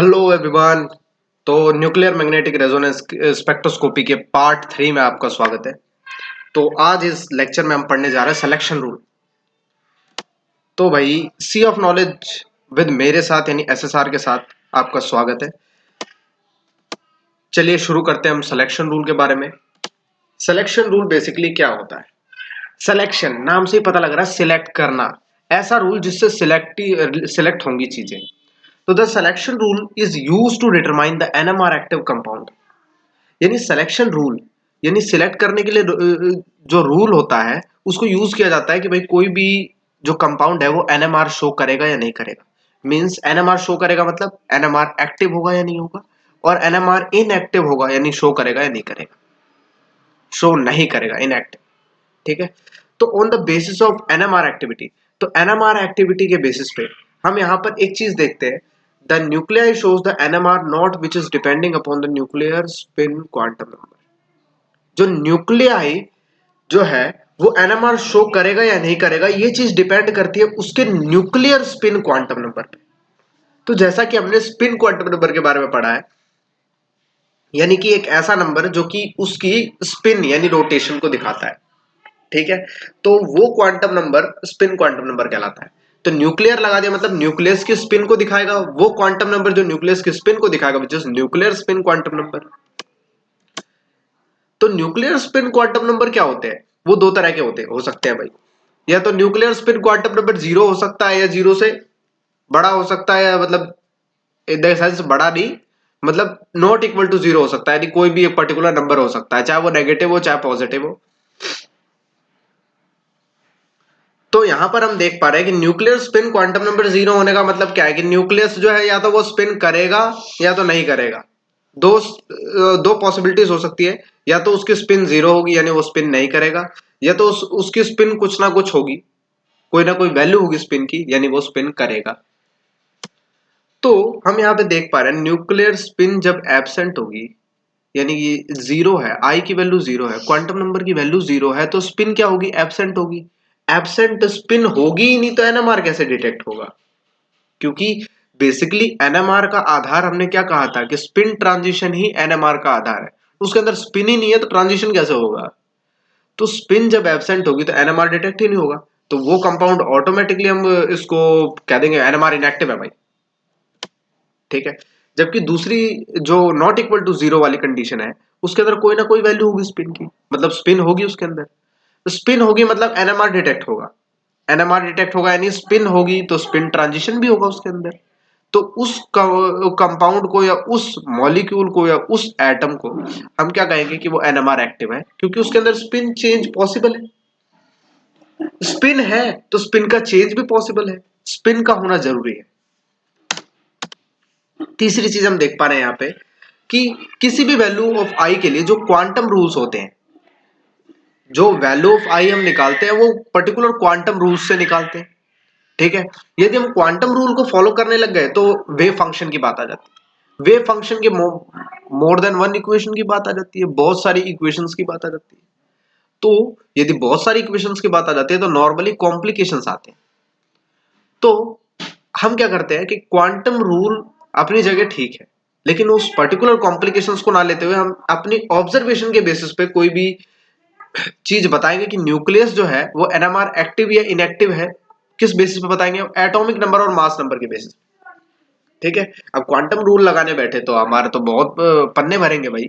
Hello everyone. तो nuclear magnetic resonance spectroscopy के part 3 में आपका स्वागत है। तो आज इस लेक्चर में हम पढ़ने जा रहे हैं सिलेक्शन रूल। तो भाई सी ऑफ नॉलेज विद मेरे साथ यानी एसएसआर के साथ आपका स्वागत है। चलिए शुरू करते हैं हम सिलेक्शन रूल के बारे में। सिलेक्शन रूल बेसिकली क्या होता है? सिलेक्शन नाम से ही पता लग रहा है सिलेक्ट करना, ऐसा रूल जिससे सिलेक्ट होंगी चीजें। तो the selection rule is used to determine the NMR active compound. यानी सिलेक्शन रूल यानी सिलेक्ट करने के लिए जो रूल होता है उसको यूज किया जाता है कि भाई कोई भी जो कंपाउंड है वो एनएमआर शो करेगा या नहीं करेगा। मींस एनएमआर शो करेगा मतलब एनएमआर एक्टिव होगा या नहीं होगा, और एनएमआर इनएक्टिव होगा यानी शो करेगा या नहीं करेगा। शो नहीं करेगा, इनएक्टिव। ठीक है। तो on the basis of NMR activity, तो एनएमआर एक्टिविटी के बेसिस पे हम यहाँ पर एक चीज देखते हैं। The nuclei shows the NMR not which is depending upon the nuclear spin quantum number. जो न्यूक्लियाई जो है वो एनएमआर शो करेगा या नहीं करेगा, ये चीज डिपेंड करती है उसके न्यूक्लियर स्पिन क्वांटम नंबर पे। तो जैसा कि हमने स्पिन क्वांटम नंबर के बारे में पढ़ा है, यानी कि एक ऐसा नंबर जो कि उसकी स्पिन यानी रोटेशन को दिखाता है। ठीक है। तो वो quantum number spin quantum number कहलाता है। तो न्यूक्लियर लगा दिया मतलब न्यूक्लियस की स्पिन को दिखाएगा वो क्वांटम नंबर जो न्यूक्लियस की स्पिन को दिखाएगा, which is nuclear spin quantum number. तो न्यूक्लियर स्पिन क्वांटम नंबर क्या होते हैं? वो दो तरह के हो सकते हैं भाई। या तो nuclear spin quantum number zero हो सकता है या जीरो से बड़ा हो सकता है, मतलब इन द सेंस बड़ा नहीं, मतलब नॉट इक्वल टू जीरो हो सकता है, यानी कोई भी एक पर्टिकुलर नंबर हो सकता है, चाहे वो नेगेटिव हो चाहे पॉजिटिव हो। तो यहां पर हम देख पा रहे हैं कि nuclear spin quantum number zero होने का मतलब क्या है कि न्यूक्लियस जो है या तो वो स्पिन करेगा या तो नहीं करेगा। दो दो पॉसिबिलिटीज हो सकती है, या तो उसकी स्पिन जीरो होगी यानी वो स्पिन नहीं करेगा, या तो उसकी स्पिन कुछ ना कुछ होगी, कोई ना कोई वैल्यू होगी स्पिन की यानी वो स्पिन करेगा। तो हम यहाँ पे देख पा रहे हैं न्यूक्लियर स्पिन जब एब्सेंट होगी यानी कि जीरो है, आई की वैल्यू जीरो है, क्वांटम नंबर की वैल्यू जीरो है, तो स्पिन क्या होगी? एब्सेंट होगी। एब्सेंट स्पिन होगी ही नहीं तो एनएमआर कैसे डिटेक्ट होगा? क्योंकि बेसिकली एनएमआर का आधार हमने क्या कहा था कि स्पिन ट्रांजिशन ही एनएमआर का आधार है। उसके अंदर स्पिन ही नहीं है तो ट्रांजिशन कैसे होगा? तो स्पिन जब एब्सेंट होगी तो एनएमआर डिटेक्ट ही नहीं होगा, तो वो कंपाउंड ऑटोमेटिकली हम इसको कह देंगे एनएमआर इनएक्टिव है भाई। ठीक है। जबकि दूसरी जो नॉट इक्वल टू जीरो वाली कंडीशन है उसके अंदर कोई ना कोई वैल्यू होगी स्पिन की, मतलब स्पिन होगी उसके अंदर। तो स्पिन होगी मतलब एनएमआर डिटेक्ट होगा। एनएमआर डिटेक्ट होगा यानी स्पिन होगी तो स्पिन ट्रांजिशन भी होगा उसके अंदर। तो उस कंपाउंड को या उस मॉलिक्यूल को या उस एटम को हम क्या कहेंगे कि वो एनएमआर एक्टिव है, क्योंकि उसके अंदर स्पिन चेंज पॉसिबल है। स्पिन है तो स्पिन का चेंज भी पॉसिबल है, स्पिन का होना जरूरी है। तीसरी चीज हम देख पा रहे हैं यहाँ पे कि किसी भी वैल्यू ऑफ आई के लिए जो क्वांटम रूल्स होते हैं, जो वैल्यू ऑफ आई हम निकालते हैं वो पर्टिकुलर क्वांटम रूल्स से निकालते हैं। ठीक है। यदि हम क्वांटम रूल को फॉलो करने लग गए तो वेव फंक्शन की बात आ जाती है। वेव फंक्शन के मोर देन वन इक्वेशन की बात आ जाती है, बहुत सारी इक्वेशंस की बात आ जाती है। तो यदि बहुत सारी इक्वेशंस की बात आ जाती है तो नॉर्मली कॉम्प्लिकेशंस आते हैं। तो हम क्या करते हैं कि क्वांटम रूल अपनी जगह ठीक है, लेकिन उस पर्टिकुलर कॉम्प्लिकेशंस को ना लेते हुए हम अपनी ऑब्जर्वेशन के बेसिस पे कोई भी चीज बताएंगे कि न्यूक्लियस जो है वो एनएमआर एक्टिव या इनएक्टिव है। किस बेसिस पे बताएंगे? एटॉमिक नंबर और मास नंबर के बेसिस। ठीक है। अब क्वांटम रूल लगाने बैठे तो हमारे तो बहुत पन्ने भरेंगे भाई।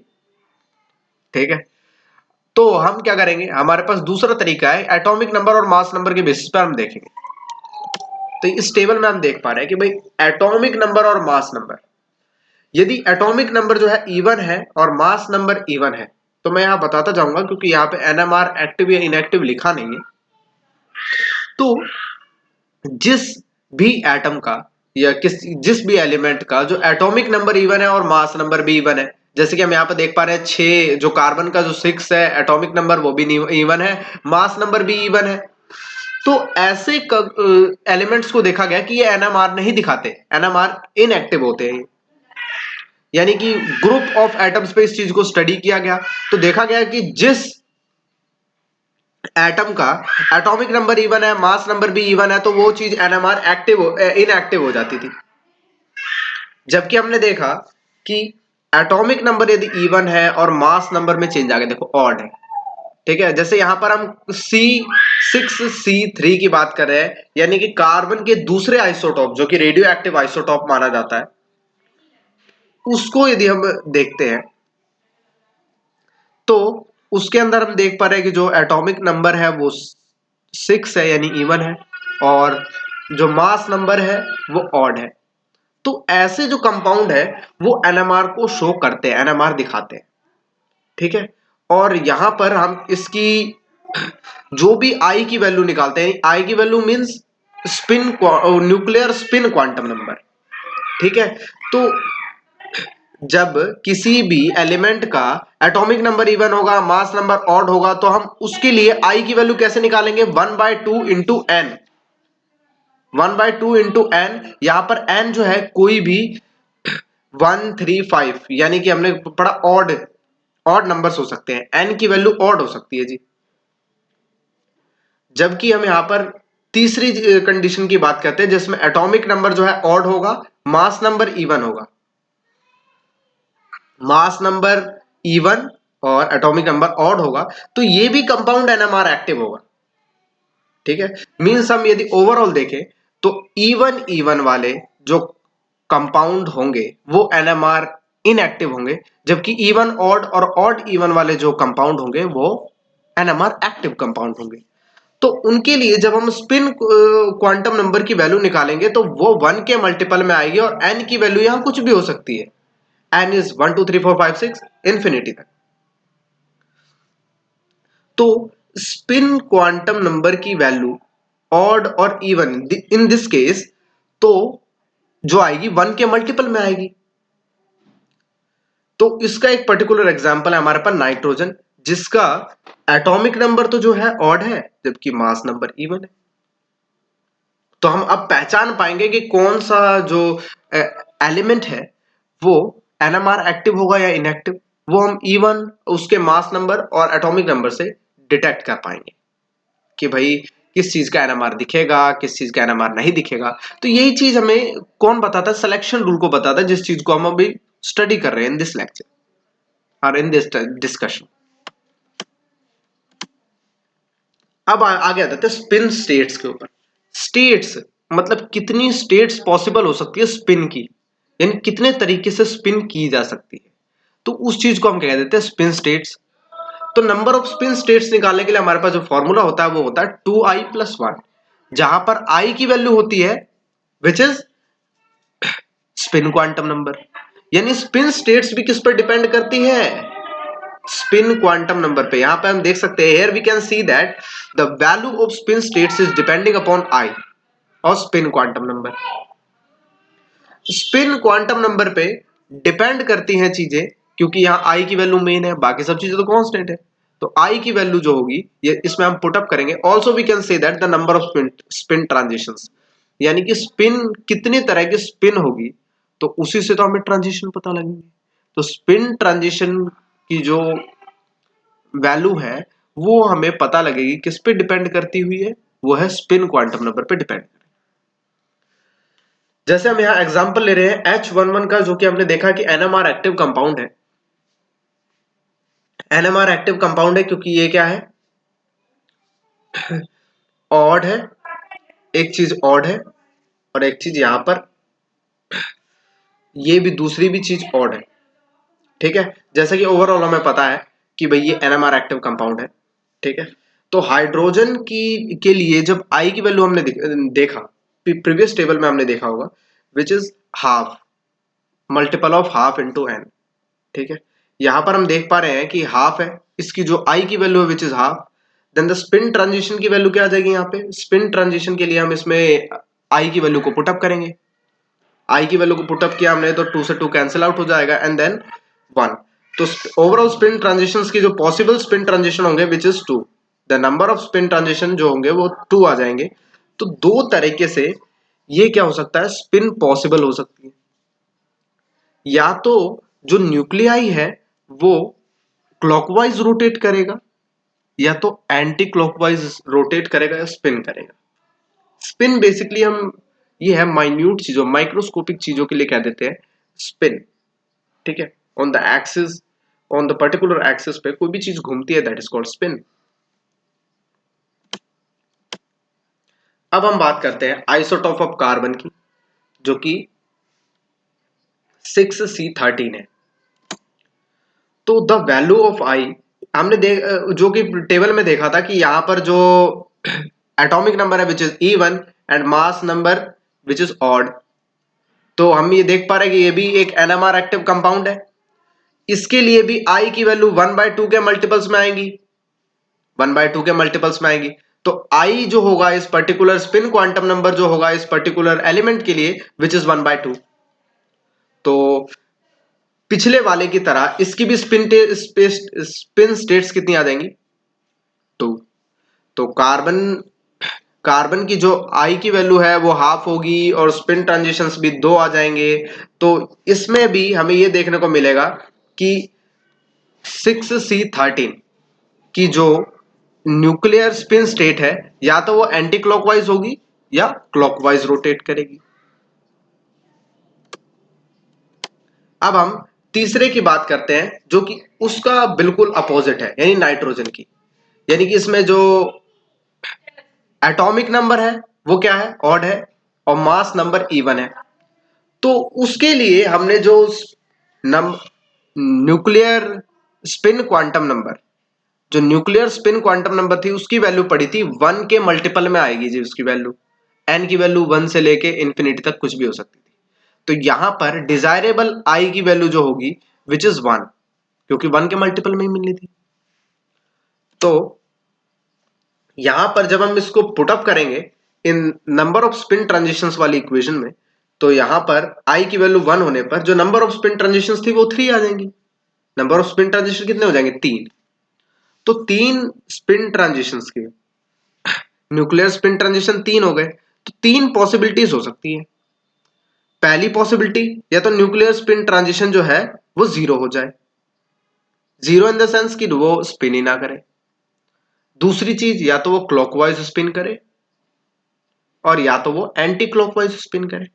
ठीक है। तो हम क्या करेंगे, हमारे पास दूसरा तरीका है, एटॉमिक नंबर और मास नंबर के बेसिस पे हम देखेंगे। तो इस टेबल में हम देख पा रहे हैं कि भाई एटॉमिक नंबर और मास नंबर, यदि एटॉमिक नंबर जो है इवन है और मास नंबर इवन है, तो मैं यहां बताता जाऊंगा क्योंकि यहाँ पे एनएमआर एक्टिव या इनएक्टिव लिखा नहीं है। तो जिस भी एटम का या जिस भी एलिमेंट का जो एटॉमिक नंबर इवन है और मास नंबर भी इवन है, जैसे कि हम यहाँ पे देख पा रहे हैं 6, जो कार्बन का जो 6 है एटॉमिक नंबर वो भी इवन है, मास नंबर भी इवन है। तो ऐसे एलिमेंट्स को देखा गया कि ये एनएमआर नहीं दिखाते, एनएमआर इनएक्टिव होते हैं। यानी कि ग्रुप ऑफ एटम्स पे इस चीज को स्टडी किया गया तो देखा गया कि जिस एटम का एटॉमिक नंबर इवन है, मास नंबर भी इवन है, तो वो चीज एनएमआर एक्टिव इनएक्टिव हो जाती थी। जबकि हमने देखा कि एटॉमिक नंबर यदि इवन है और मास नंबर में चेंज आ गया, देखो ऑड है, ठीक है। जैसे यहां पर हम C6C3 की बात कर रहे हैं, यानी कि कार्बन के दूसरे आइसोटॉप जो कि रेडियो एक्टिव आइसोटॉप माना जाता है, उसको यदि हम देखते हैं तो उसके अंदर हम देख पा रहे हैं कि जो एटॉमिक नंबर है वो 6 है यानी इवन है, और जो मास नंबर है वो ऑड है। तो ऐसे जो कंपाउंड है वो एनएमआर को शो करते हैं, एनएमआर दिखाते हैं, ठीक है। और यहां पर हम इसकी जो भी आई की वैल्यू निकालते हैं, आई की value means spin, nuclear spin quantum number, ठीक है। तो जब किसी भी एलिमेंट का एटॉमिक नंबर इवन होगा, मास नंबर ऑड होगा, तो हम उसके लिए आई की वैल्यू कैसे निकालेंगे, 1/2 इंटू एन, 1/2 इंटू एन। यहां पर एन जो है कोई भी 1, 3, 5, यानी कि हमने पढ़ा ऑड, ऑड नंबर्स हो सकते हैं, एन की वैल्यू ऑड हो सकती है जी। जबकि हम यहां पर तीसरी कंडीशन की बात करते हैं जिसमें एटॉमिक नंबर जो है ऑड होगा, मास नंबर इवन होगा, मास नंबर इवन और एटॉमिक नंबर ऑड होगा, तो ये भी कंपाउंड एनएमआर एक्टिव होगा, ठीक है। मींस हम यदि ओवरऑल देखें तो इवन इवन वाले जो कंपाउंड होंगे वो एनएमआर इनएक्टिव होंगे, जबकि इवन ऑड और ऑड इवन वाले जो कंपाउंड होंगे वो एनएमआर एक्टिव कंपाउंड होंगे। तो उनके लिए जब हम स्पिन क्वांटम नंबर की वैल्यू निकालेंगे तो वो 1 के मल्टीपल में आएगी, और एन की वैल्यू यहां कुछ भी हो सकती है, एन इज 1 2 3 4 5 6 इंफिनिटी तक। तो स्पिन क्वांटम नंबर की वैल्यू ऑड और इवन इन दिस केस तो जो आएगी 1 के मल्टीपल में आएगी। तो इसका एक पर्टिकुलर एग्जांपल है हमारे पास नाइट्रोजन, जिसका एटॉमिक नंबर तो जो है ऑड है जबकि मास नंबर इवन है। तो हम अब पहचान पाएंगे कि कौन सा जो एलिमेंट है वो एनएमआर एक्टिव होगा या इनएक्टिव, वो हम इवन उसके मास नंबर और एटॉमिक नंबर से डिटेक्ट कर पाएंगे कि भाई किस चीज का एनएमआर दिखेगा, किस चीज का एनएमआर नहीं दिखेगा। तो यही चीज हमें कौन बताता है, सिलेक्शन रूल को बताता है, जिस चीज को हम अभी स्टडी कर रहे हैं इन दिस लेक्चर और इन दिस डिस्कशन। अब आगे आ जाते हैं स्पिन स्टेट्स के ऊपर। स्टेट्स मतलब कितनी स्टेट्स पॉसिबल हो सकती है स्पिन की, यानी कितने तरीके से स्पिन की जा सकती है, तो उस चीज को हम कह देते हैं स्पिन स्टेट्स। तो नंबर ऑफ स्पिन स्टेट्स निकालने के लिए हमारे पास जो फॉर्मूला होता है वो होता है 2i+1, जहां पर i की वैल्यू होती है which is spin quantum number. यानी स्पिन स्टेट्स भी किस पर डिपेंड करती है, स्पिन क्वांटम नंबर पे। यहां पे हम देख सकते हैं, here we can see that the value of spin states is depending upon I और spin quantum number. Spin quantum number पे डिपेंड करती हैं चीजें, क्योंकि यहां आई की वैल्यू मेन है, बाकी सब चीजें तो कांस्टेंट है। तो आई की वैल्यू जो होगी ये इसमें हम पुट अप करेंगे। Also we can say that the number of spin transitions, यानी कि स्पिन कितने तरह की स्पिन होगी, तो उसी से तो हमें ट्रांजिशन पता लगेंगे। तो स्पिन ट्रांजिशन की जो वैल्यू है वो हमें पता लगेगी किस पे डिपेंड करती हुई है, वो है स्पिन क्वांटम नंबर पे डिपेंड। जैसे हम यहां एग्जांपल ले रहे हैं H11 का, जो कि हमने देखा कि एनएमआर एक्टिव कंपाउंड है। एनएमआर एक्टिव कंपाउंड है क्योंकि ये क्या है, ऑड है, एक चीज ऑड है और एक चीज यहां पर ये भी दूसरी भी चीज ऑड है, ठीक है। जैसे कि ओवरऑल हमें पता है कि भाई ये एनएमआर एक्टिव कंपाउंड है, ठीक है। तो हाइड्रोजन की के लिए जब आई की वैल्यू हमने देखा प्रीवियस टेबल में हमने देखा होगा, which is half, multiple of half into n, ठीक है। यहां पर हम देख पा रहे हैं कि हाफ है, इसकी जो आई की वैल्यू है which is half. Then the spin transition की वैल्यू क्या आ जाएगी, यहाँ पे स्पिन ट्रांजिशन के लिए हम इसमें आई की वैल्यू को पुटअप करेंगे। आई की वैल्यू को पुटअप किया हमने तो 2 से 2 कैंसिल आउट हो जाएगा एंड देन 1। तो ओवरऑल स्पिन ट्रांजिशंस की जो पॉसिबल स्पिन ट्रांजिशन होंगे which is 2, the number of spin transition जो होंगे वो 2 आ जाएंगे। तो दो तरीके से ये क्या हो सकता है, स्पिन पॉसिबल हो सकती है। या तो जो न्यूक्लियाई है वो क्लॉकवाइज रोटेट करेगा, या तो एंटी क्लॉकवाइज रोटेट करेगा या स्पिन करेगा। स्पिन बेसिकली हम ये है माइन्यूट चीजों, माइक्रोस्कोपिक चीजों के लिए कह देते हैं, स्पिन, ठीक है, on the axis, on the particular axis पे कोई भी चीज घूमती है, दैट इज कॉल्ड स्पिन। अब हम बात करते हैं आइसोटोप ऑफ कार्बन की, जो कि 6C13 है। तो द वैल्यू ऑफ आई, हमने जो कि टेबल में देखा था कि यहां पर जो एटॉमिक नंबर है which is E1 and mass number which is odd, तो हम ये देख पा रहे हैं कि ये भी एक एनएमआर एक्टिव कंपाउंड है। इसके लिए भी आई की वैल्यू 1/2 के मल्टीपल्स में आएंगी, 1/2 के मल्टीपल्स में आएंगी। तो आई जो होगा इस पर्टिकुलर स्पिन क्वांटम नंबर जो होगा इस पर्टिकुलर एलिमेंट के लिए विच इज 1/2। तो पिछले वाले की तरह इसकी भी स्पिन स्टेट्स कितनी आ जाएंगी, 2। तो कार्बन कार्बन की जो आई की वैल्यू है वो हाफ होगी और स्पिन ट्रांजिशंस भी 2 आ जाएंगे। तो इसमें भी हमें ये देखने को मिलेगा कि 6C13 की जो न्यूक्लियर स्पिन स्टेट है या तो वो एंटी क्लॉकवाइज होगी या क्लॉकवाइज रोटेट करेगी। अब हम तीसरे की बात करते हैं जो कि उसका बिल्कुल अपोजिट है, यानी नाइट्रोजन की। यानी कि इसमें जो एटॉमिक नंबर है वो क्या है, ऑड है, और मास नंबर E1 है। तो उसके लिए हमने जो न्यूक्लियर स्पिन क्वांटम नंबर, जो न्यूक्लियर स्पिन क्वांटम नंबर थी उसकी वैल्यू पड़ी थी 1 के मल्टीपल में आएगी जी। उसकी वैल्यू n की वैल्यू 1 से लेके इंफिनिटी तक कुछ भी हो सकती थी। तो यहां पर डिजायरेबल आई की वैल्यू जो होगी विच इज 1, क्योंकि 1 के मल्टीपल में ही मिलनी थी। तो यहां पर जब हम इसको पुटअप करेंगे इन नंबर ऑफ स्पिन ट्रांजिशंस वाली इक्वेशन में, तो यहां पर आई की वैल्यू 1 होने पर जो नंबर ऑफ स्पिन ट्रांजिशंस थी वो 3 आ जाएंगी। नंबर ऑफ स्पिन ट्रांजिशन कितने हो जाएंगे, 3। तो 3 स्पिन ट्रांजिशंस के न्यूक्लियर स्पिन ट्रांजिशन 3 हो गए। तो 3 पॉसिबिलिटीज हो सकती है। पहली पॉसिबिलिटी, या तो न्यूक्लियर स्पिन ट्रांजिशन जो है वो 0 हो जाए, 0 इन द सेंस कि वो स्पिन ही ना करे। दूसरी चीज, या तो वो क्लॉकवाइज स्पिन करे और या तो वो एंटी क्लॉकवाइज स्पिन करे।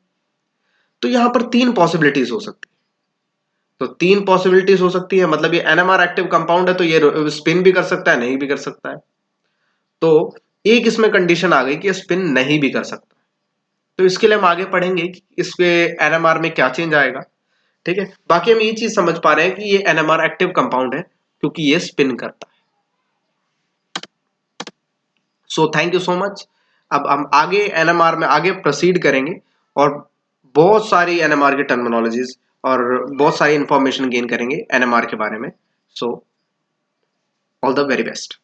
तो यहां पर 3 पॉसिबिलिटीज हो सकती है। तो 3 पॉसिबिलिटीज हो सकती है, मतलब ये एनएमआर एक्टिव कंपाउंड है तो ये स्पिन भी कर सकता है, नहीं भी कर सकता है। तो एक इसमें कंडीशन आ गई कि स्पिन नहीं भी कर सकता। तो इसके लिए हम आगे पढ़ेंगे कि इसके एनएमआर में क्या चेंज आएगा, ठीक है। बाकी हम ये चीज समझ पा रहे हैं कि ये एनएमआर एक्टिव कंपाउंड है क्योंकि ये स्पिन करता है। So thank you so much. अब हम आगे एनएमआर में आगे प्रोसीड करेंगे और बहुत सारी एनएमआर की टर्मिनोलॉजीज और बहुत सारी इंफॉर्मेशन गेन करेंगे एनएमआर के बारे में। So all the very best.